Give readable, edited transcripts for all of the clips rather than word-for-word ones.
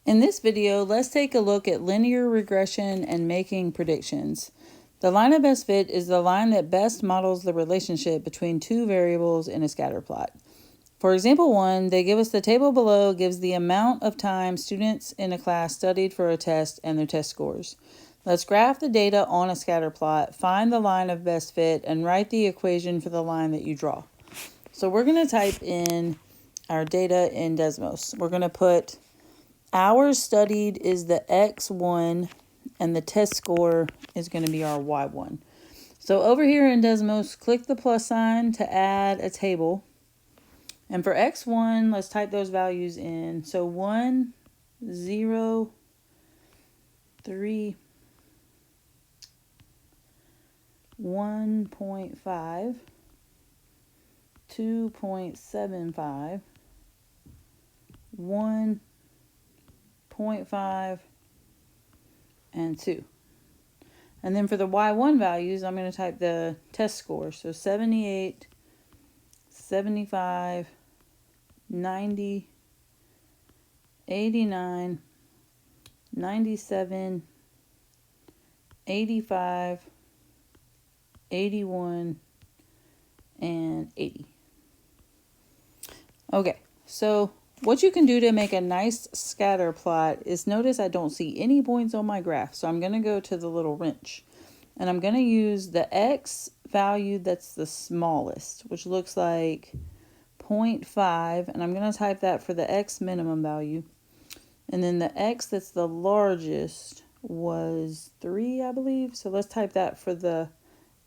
In this video, let's take a look at linear regression and making predictions. The line of best fit is the line that best models the relationship between two variables in a scatter plot. For example 1, they give us the table below gives the amount of time students in a class studied for a test and their test scores. Let's graph the data on a scatter plot, find the line of best fit, and write the equation for the line that you draw. So we're going to type in our data in Desmos. We're going to put hours studied is the X1 and the test score is going to be our Y1. So over here in Desmos, click the plus sign to add a table. And for X1, let's type those values in. So 1, 0, 3, 1.5, 2.75, 1.5, and 2. And then for the Y1 values, I'm going to type the test score. So 78, 75, 90, 89, 97, 85, 81, and 80. Okay, so what you can do to make a nice scatter plot is notice I don't see any points on my graph. So I'm going to go to the little wrench and I'm going to use the X value that's the smallest, which looks like 0.5. And I'm going to type that for the X minimum value. And then the X that's the largest was 3, I believe. So let's type that for the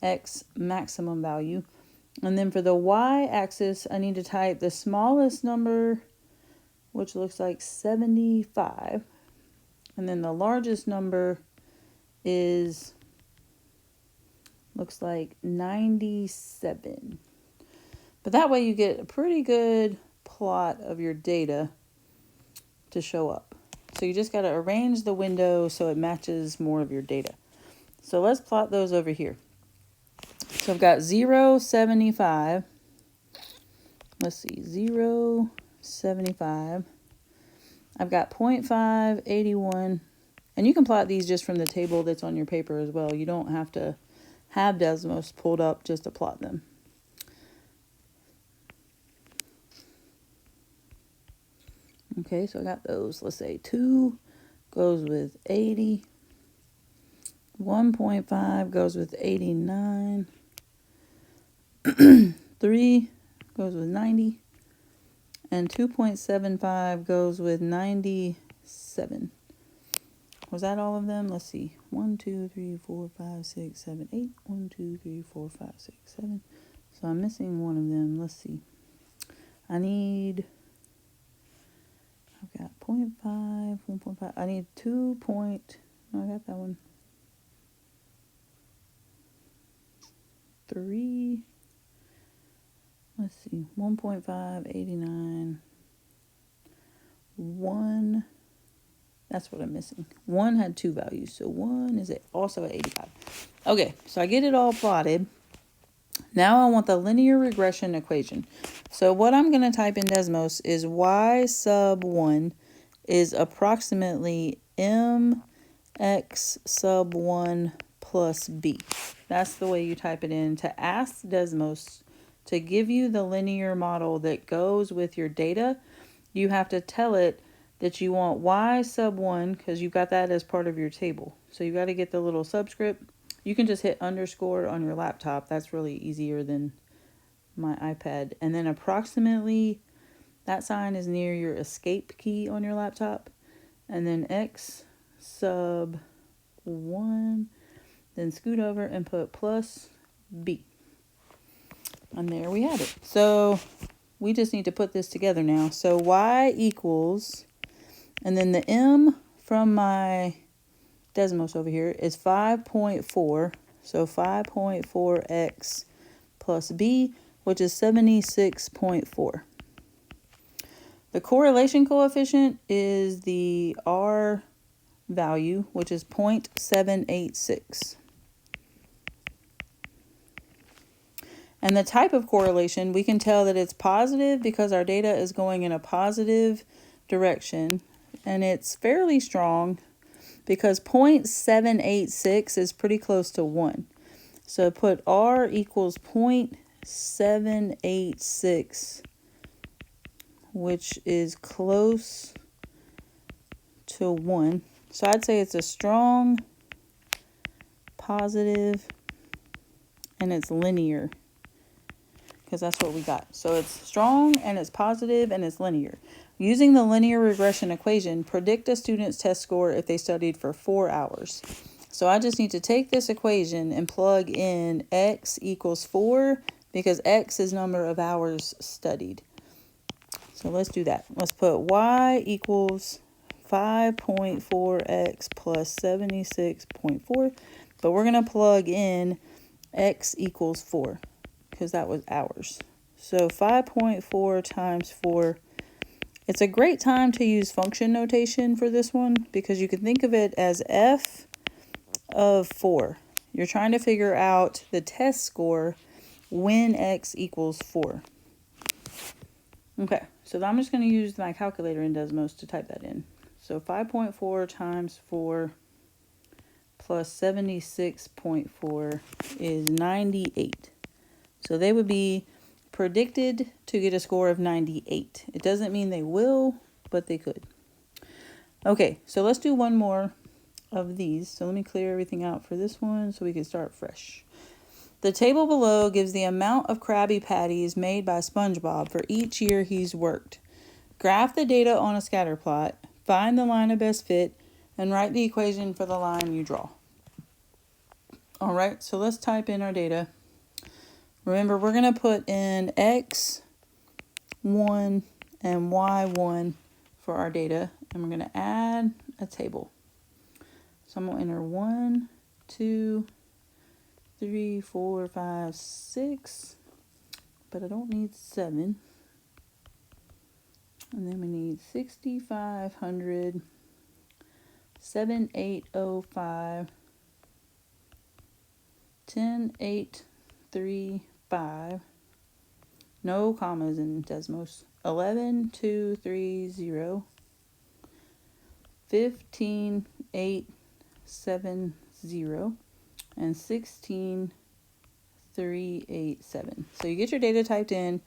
X maximum value. And then for the Y axis, I need to type the smallest number, which looks like 75. And then the largest number looks like 97. But that way you get a pretty good plot of your data to show up. So you just got to arrange the window so it matches more of your data. So let's plot those over here. So I've got 0, 75. Let's see, 0, 75. I've got 0.5, 81. And you can plot these just from the table that's on your paper as well. You don't have to have Desmos pulled up just to plot them. Okay, so I got those. Let's say 2 goes with 80. 1.5 goes with 89. 3 goes with 90. And 2.75 goes with 97. Was that all of them? Let's see. 1, 2, 3, 4, 5, 6, 7, 8. 1, 2, 3, 4, 5, 6, 7. So I'm missing one of them. Let's see. I've got 0.5, 1.5. I need 2 point. No, I got that one. 3. Let's see. 1.5, 89. 1. That's what I'm missing. 1 had 2 values. So 1 is also at 85. Okay, so I get it all plotted. Now I want the linear regression equation. So what I'm going to type in Desmos is y sub 1 is approximately mx sub 1 plus b. That's the way you type it in to ask Desmos to give you the linear model that goes with your data. You have to tell it that you want y sub 1 because you've got that as part of your table. So you got to get the little subscript. You can just hit underscore on your laptop. That's really easier than my iPad. And then approximately, that sign is near your escape key on your laptop. And then x sub 1. Then scoot over and put plus b. And there we have it. So we just need to put this together now. So y equals, and then the m from my Desmos over here is 5.4. So 5.4x plus b, which is 76.4. The correlation coefficient is the R value, which is 0.786. And the type of correlation, we can tell that it's positive because our data is going in a positive direction. and it's fairly strong because 0.786 is pretty close to 1. So put R equals 0.786, which is close to 1. So I'd say it's a strong, positive, and it's linear, because that's what we got. So it's strong and it's positive and it's linear. Using the linear regression equation, predict a student's test score if they studied for 4 hours. So I just need to take this equation and plug in x equals 4 because x is number of hours studied. So let's do that. Let's put y equals 5.4x plus 76.4. But we're going to plug in x equals 4 because that was hours. So 5.4 times 4. It's a great time to use function notation for this one because you can think of it as f of 4. You're trying to figure out the test score when x equals 4. Okay, so I'm just going to use my calculator in Desmos to type that in. So 5.4 times 4 plus 76.4 is 98. So they would be predicted to get a score of 98. It doesn't mean they will, but they could. Okay, so let's do one more of these. So let me clear everything out for this one so we can start fresh. The table below gives the amount of Krabby Patties made by SpongeBob for each year he's worked. Graph the data on a scatter plot, find the line of best fit, and write the equation for the line you draw. All right, so let's type in our data. Remember, we're going to put in x1 and y1 for our data, and we're going to add a table. So I'm going to enter 1, 2, 3, 4, 5, 6, but I don't need 7. And then we need 6,500, 7,805, 10,835, no commas in Desmos, 11,230, 15,870, and 16,387. So you get your data typed in,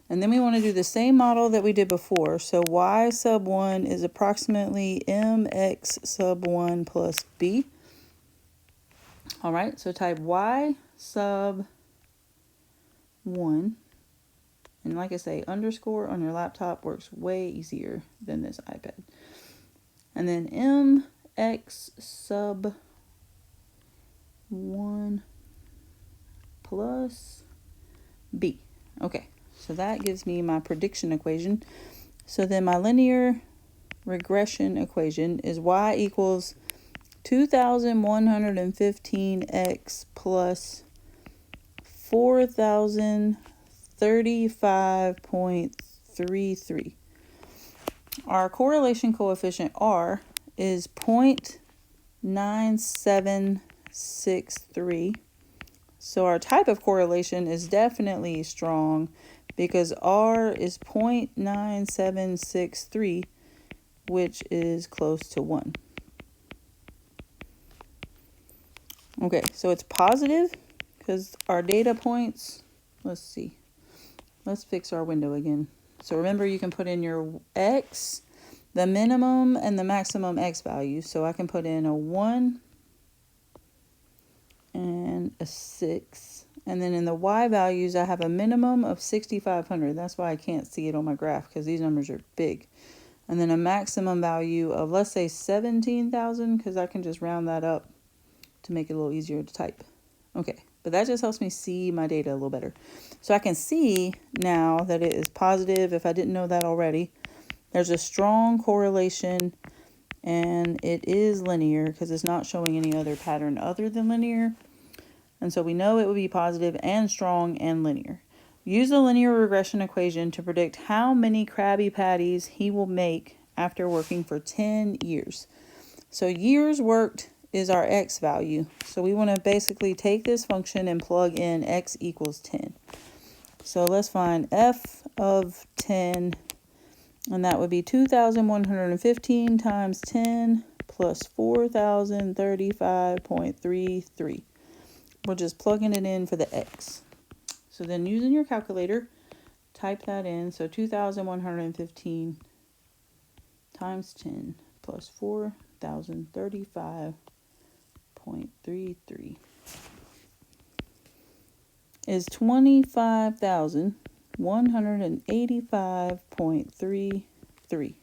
and then we want to do the same model that we did before. So y sub 1 is approximately mx sub 1 plus b. All right, so type y sub 1. And like I say, underscore on your laptop works way easier than this iPad. And then mx sub 1 plus b. Okay, so that gives me my prediction equation. So then my linear regression equation is y equals 2,115x plus 4,035.33. Our correlation coefficient R is 0.9763. So our type of correlation is definitely strong because R is 0.9763, which is close to 1. Okay, so it's positive because our data points, let's see. Let's fix our window again. So remember, you can put in your x, the minimum and the maximum x value. So I can put in a 1 and a 6. And then in the y values, I have a minimum of 6,500. That's why I can't see it on my graph because these numbers are big. And then a maximum value of, let's say, 17,000 because I can just round that up to make it a little easier to type. Okay, but that just helps me see my data a little better. So I can see now that it is positive if I didn't know that already. There's a strong correlation and it is linear because it's not showing any other pattern other than linear. And so we know it would be positive and strong and linear. Use the linear regression equation to predict how many Krabby Patties he will make after working for 10 years. So years worked is our x value. So we want to basically take this function and plug in x equals 10. So let's find f of 10 And that would be 2,115 times 10 plus 4,035.33. We're just plugging it in for the x. So then using your calculator, type that in. So 2,115 times 10 plus 4,035.33 is 25,185.33.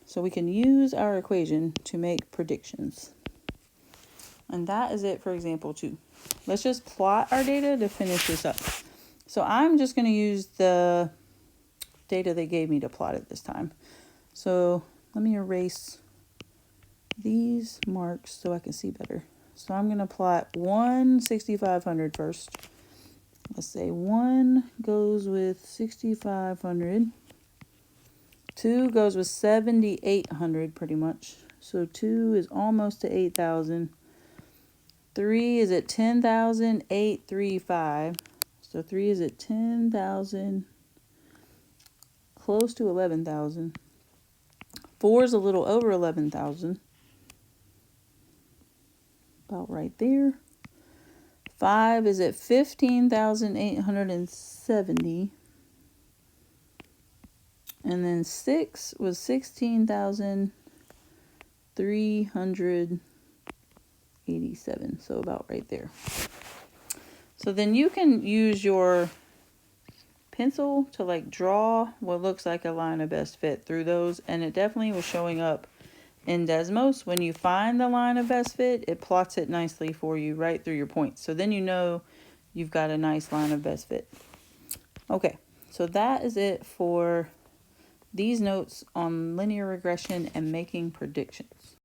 So we can use our equation to make predictions. And that is it for example 2. Let's just plot our data to finish this up. So I'm just going to use the data they gave me to plot it this time. So let me erase these marks so I can see better. So I'm going to plot 6,500 first. Let's say 1 goes with 6,500. 2 goes with 7,800 pretty much. So 2 is almost to 8,000. 3 is at 10,835. So 3 is at 10,000, close to 11,000. 4 is a little over 11,000. About right there. 5 is at 15,870. And then 6 was 16,387. So about right there. So then you can use your pencil to like draw what looks like a line of best fit through those. And it definitely was showing up in Desmos. When you find the line of best fit, it plots it nicely for you right through your points. So then you know you've got a nice line of best fit. Okay, so that is it for these notes on linear regression and making predictions.